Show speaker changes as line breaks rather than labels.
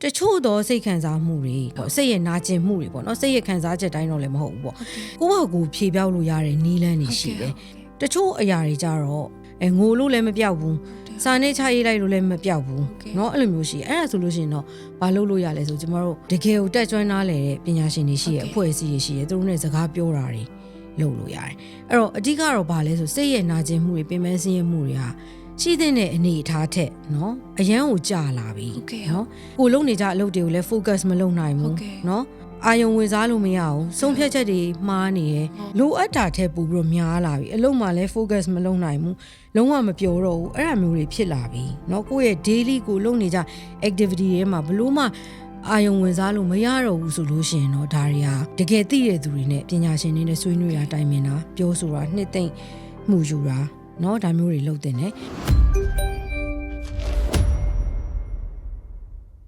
တချို့သောစိတ်ခံစားမှုတွေပေါ့စိတ်ရဲ့နာကျင်မှုတွေပေါ့နော်စိတ်ရဲ့ခံစားချက်တိုင်းတော့လည်းမဟုတ်ဘူးပေါ့ကိုယ့်ဘာကိုဖြေပြောက်လို့ရတဲ့နီးလန်းနေရှိတယ်တချို့အရာတွေကြတော့ငိုလို့လည်းမပြောက်ဘူးစာနဲ့ချရေးလိုက်လို့လည်းမပြောက်ဘူးเนาะအဲ့လိုမျိုးရှိအဲ့ဒါဆိုလို့ရှိရင်တော့ဘာလုပ်လို့ရလဲဆိုကျမတို့တကယ်ကိုတက်ကျွမ်းနားလည်တဲ့ပညာရှင်တွေရှိရဲ့အဖွဲ့အစည်းတွေရှိရဲ့သူတို့နဲ့စကားပြောတာတွေလုပ်လို့ရတယ်အဲ့တော့အဓိကတော့ဘာလဲဆိုစိတ်ရဲ့နာကျင်မှုတွေပင်ပန်းဆင်းရဲမှုတွေဟာရှိတဲ့အနေအထားထက်เนาะအရန်ကိုကြာလာပြီเนาะကိုလုံနေကြအလုပ်တွေကိုလည်း focus မလုပ်နိုင်ဘူးเนาะအာယုံဝင်စားလို့မရအောင်ဆုံးဖြတ်ချက်တွေမှားနေရယ်လိုအပ်တာထက်ပိုပြီးတော့များလာပြီအလုပ်မှာလည်း focus မလုပ်နိုင်ဘူးလုံးဝမပြောတော့ဘူးအဲ့ဒါမျိုးတွေဖြစ်လာပြီเนาะကိုယ့်ရဲ့ daily ကိုလုပ်နေကြ activity တွေမှာဘလို့မှအာယုံဝင်စားလို့မရတော့ဘူးဆိုလို့ရှိရင်တော့ဒါတွေဟာတကယ်သိတဲ့သူတွေနဲ့ပညာရှင်တွေနဲ့ဆွေးနွေးတာတိုင်ပင်တာပြောဆိုတာနှစ်သိမ့်မှုယူတာเนาะဒါမျိုးတွေလုပ်တင်တယ်